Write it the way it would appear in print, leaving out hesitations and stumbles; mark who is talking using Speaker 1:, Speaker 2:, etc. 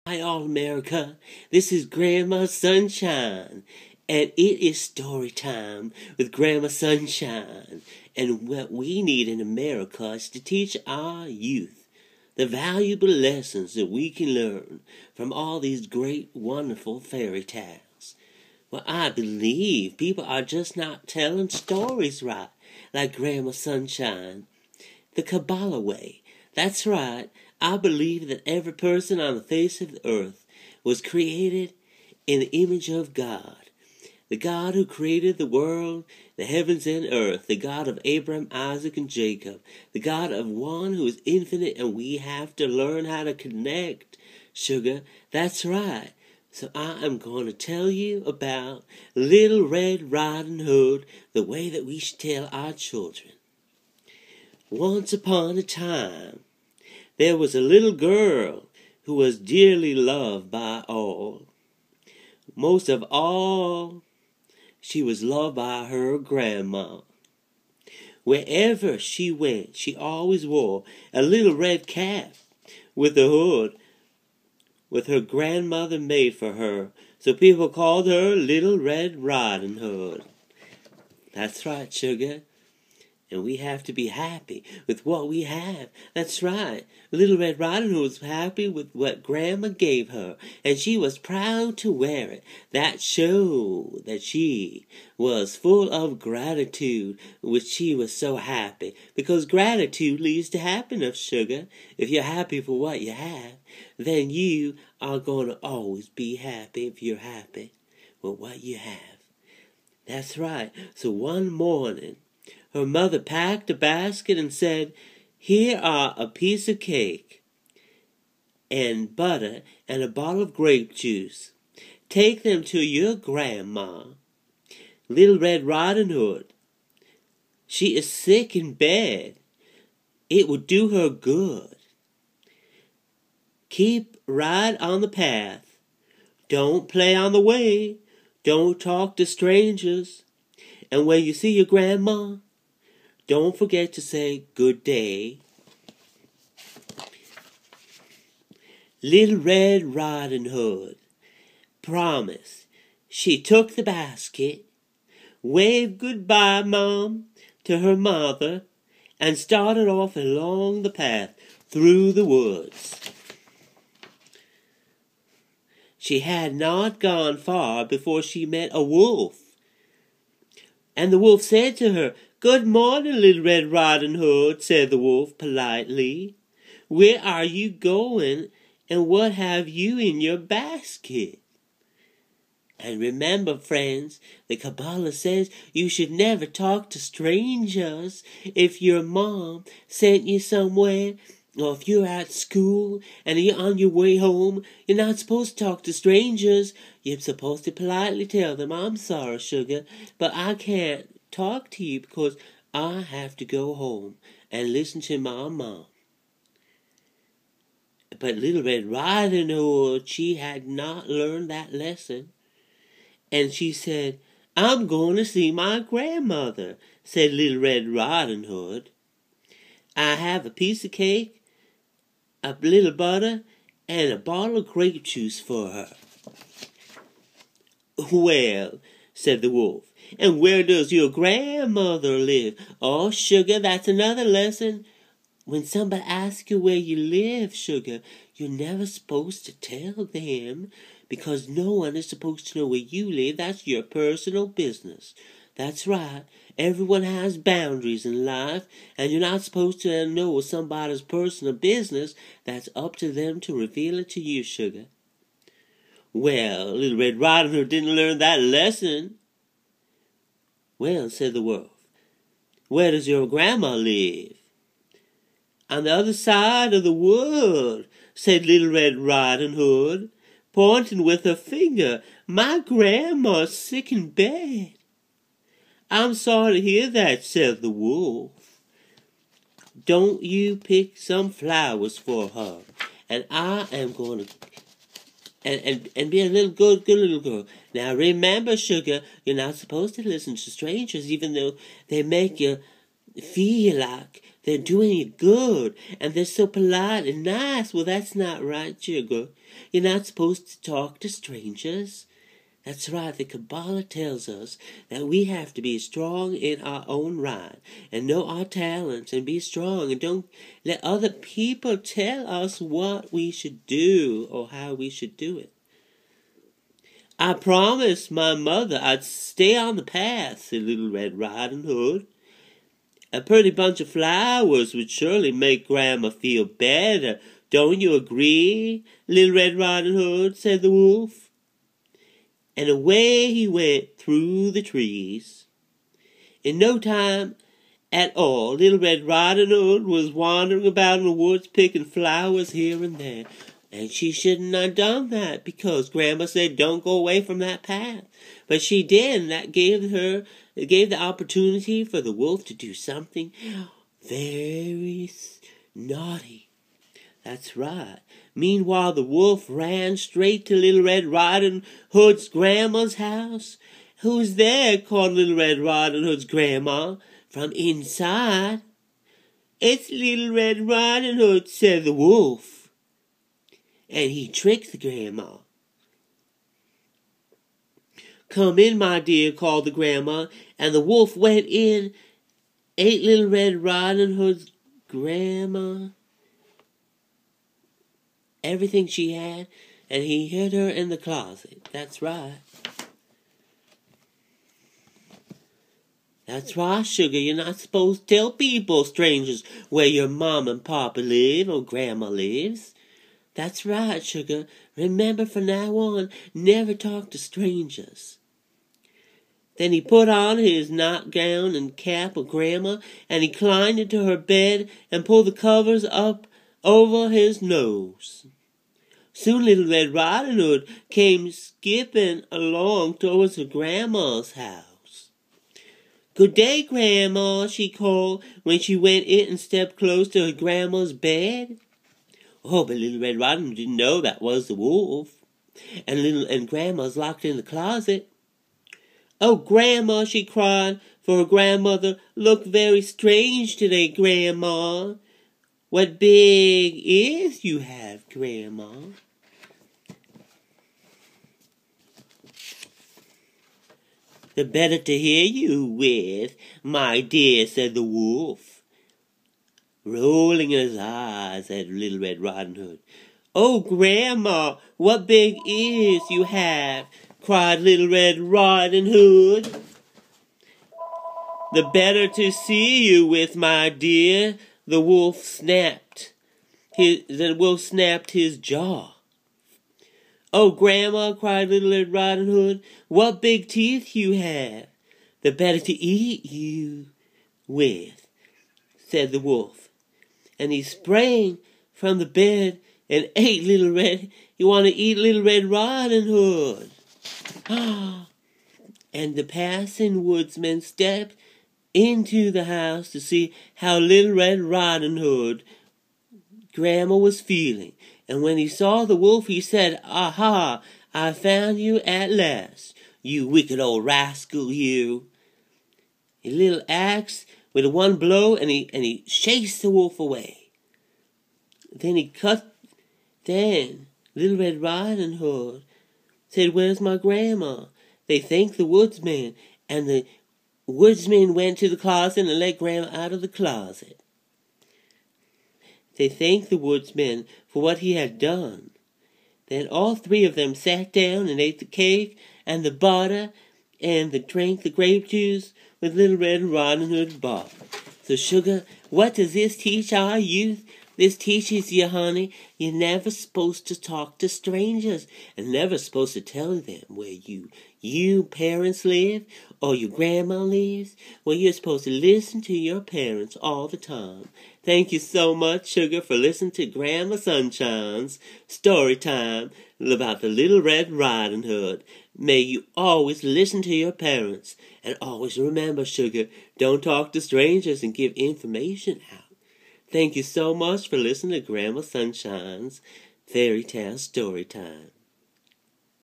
Speaker 1: Hi all America, this is Grandma Sunshine, and it is story time with Grandma Sunshine. And what we need in America is to teach our youth the valuable lessons that we can learn from all these great, wonderful fairy tales. Well, I believe people are just not telling stories right, like Grandma Sunshine. The Kabbalah way. That's right. I believe that every person on the face of the earth was created in the image of God. The God who created the world, the heavens and earth, the God of Abraham, Isaac, and Jacob, the God of one who is infinite, and we have to learn how to connect, sugar. That's right. So I am going to tell you about Little Red Riding Hood, the way that we should tell our children. Once upon a time, there was a little girl who was dearly loved by all. Most of all, she was loved by her grandma. Wherever she went, she always wore a little red cap with a hood with her grandmother made for her, so people called her Little Red Riding Hood. That's right, sugar. And we have to be happy with what we have. That's right. Little Red Riding Hood was happy with what Grandma gave her, and she was proud to wear it. That showed that she was full of gratitude, which she was so happy, because gratitude leads to happiness, sugar. If you're happy for what you have, then you are going to always be happy if you're happy with what you have. That's right. So one morning, her mother packed a basket and said, "Here are a piece of cake and butter and a bottle of grape juice. Take them to your grandma, Little Red Riding Hood. She is sick in bed. It will do her good. Keep right on the path. Don't play on the way. Don't talk to strangers. And when you see your grandma, don't forget to say good day." Little Red Riding Hood promised. She took the basket, waved goodbye, Mom, to her mother, and started off along the path through the woods. She had not gone far before she met a wolf. And the wolf said to her, "Good morning, Little Red Riding Hood," said the wolf politely. "Where are you going, and what have you in your basket?" And remember, friends, the Kabbalah says you should never talk to strangers. If your mom sent you somewhere, or if you're at school and you're on your way home, you're not supposed to talk to strangers. You're supposed to politely tell them, "I'm sorry, sugar, but I can't talk to you because I have to go home and listen to my mom." But Little Red Riding Hood, she had not learned that lesson. And she said, "I'm going to see my grandmother," said Little Red Riding Hood. "I have a piece of cake, a little butter, and a bottle of grape juice for her." "Well," said the wolf, "and where does your grandmother live?" "Oh, sugar, that's another lesson. When somebody asks you where you live, sugar, you're never supposed to tell them, because no one is supposed to know where you live. That's your personal business." That's right. Everyone has boundaries in life, and you're not supposed to know somebody's personal business. That's up to them to reveal it to you, sugar. "Well, Little Red Riding Hood didn't learn that lesson." "Well," said the wolf, "where does your grandma live?" "On the other side of the wood," said Little Red Riding Hood, pointing with her finger. "My grandma's sick in bed." "I'm sorry to hear that," said the wolf. "Don't you pick some flowers for her, and I am going to and be a good little girl. Now remember, sugar, you're not supposed to listen to strangers, even though they make you feel like they're doing you good, and they're so polite and nice. Well, that's not right, sugar. You're not supposed to talk to strangers. That's right, the Kabbalah tells us that we have to be strong in our own right and know our talents and be strong and don't let other people tell us what we should do or how we should do it. I promised my mother I'd stay on the path, said Little Red Riding Hood. A pretty bunch of flowers would surely make Grandma feel better. Don't you agree, Little Red Riding Hood, said the wolf. And away he went through the trees. In no time at all, Little Red Riding Hood was wandering about in the woods picking flowers here and there. And she shouldn't have done that because Grandma said don't go away from that path. But she did, and that gave the opportunity for the wolf to do something very naughty. That's right. Meanwhile, the wolf ran straight to Little Red Riding Hood's grandma's house. Who's there? Called Little Red Riding Hood's grandma from inside. It's Little Red Riding Hood, said the wolf. And he tricked the grandma. Come in, my dear, called the grandma, and the wolf went in, ate Little Red Riding Hood's grandma, everything she had, and he hid her in the closet. That's right. That's right, sugar. You're not supposed to tell people, strangers, where your mom and papa live or grandma lives. That's right, sugar. Remember from now on, never talk to strangers. Then he put on his nightgown and cap of grandma, and he climbed into her bed and pulled the covers up over his nose. Soon Little Red Riding Hood came skipping along towards her grandma's house. Good day, Grandma, she called when she went in and stepped close to her grandma's bed. Oh, but Little Red Riding Hood didn't know that was the wolf. And Grandma's locked in the closet. Oh, Grandma, she cried, for her grandmother looked very strange today, Grandma. What big ears you have, Grandma. The better to hear you with, my dear, said the wolf, rolling his eyes at Little Red Riding Hood. Oh, Grandma, what big ears you have, cried Little Red Riding Hood. The better to see you with, my dear, the wolf snapped. The wolf snapped his jaw. Oh, Grandma, cried Little Red Riding Hood, what big teeth you have. The better to eat you with, said the wolf. And he sprang from the bed and ate Little Red. You want to eat Little Red Riding Hood. And the passing woodsman stepped into the house to see how Little Red Riding Hood Grandma was feeling. And when he saw the wolf, he said, Aha, I found you at last, you wicked old rascal, you. A little axe with one blow, and he chased the wolf away. Then Little Red Riding Hood said, Where's my grandma? They thanked the woodsman, and the woodsman went to the closet and let Grandma out of the closet. They thanked the woodsman for what he had done. Then all three of them sat down and ate the cake and the butter and drank the grape juice with Little Red Riding Hood bought. So, sugar, what does this teach our youth? This teaches you, honey, you're never supposed to talk to strangers and never supposed to tell them where you parents live or your grandma lives. Well, you're supposed to listen to your parents all the time. Thank you so much, sugar, for listening to Grandma Sunshine's story time about the Little Red Riding Hood. May you always listen to your parents and always remember, sugar, don't talk to strangers and give information out. Thank you so much for listening to Grandma Sunshine's Fairy Tale Story Time.